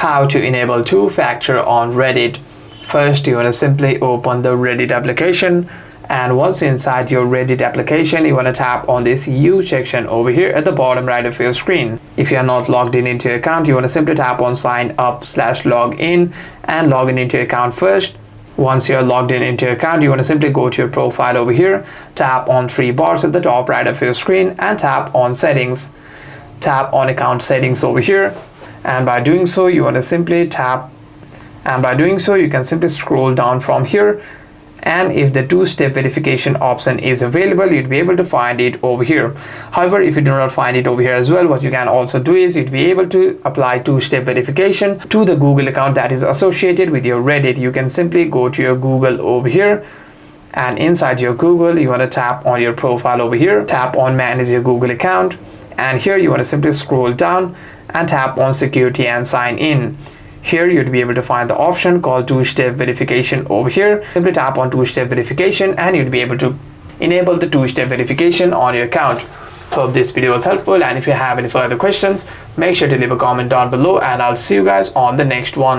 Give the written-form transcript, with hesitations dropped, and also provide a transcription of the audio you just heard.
How to enable two-factor on Reddit. First, you want to simply open the Reddit application, and once inside your Reddit application, you want to tap on this use section over here at the bottom right of your screen. If you are not logged in into your account, you want to simply tap on sign up/login and log in into your account first. Once you're logged in into your account, you want to simply go to your profile over here, tap on three bars at the top right of your screen and tap on settings. Tap on account settings over here, and by doing so you want to simply tap, and by doing so you can simply scroll down from here, and if the two-step verification option is available, you'd be able to find it over here. However, if you do not find it over here as well, what you can also do is you'd be able to apply two-step verification to the Google account that is associated with your Reddit. You can simply go to your Google over here, and inside your Google you want to tap on your profile over here, tap on manage your Google account, and here you want to simply scroll down and tap on security and sign in. Here you'd be able to find the option called two-step verification over here. Simply tap on two-step verification and you'd be able to enable the two-step verification on your account. Hope this video was helpful, and if you have any further questions, make sure to leave a comment down below, and I'll see you guys on the next one.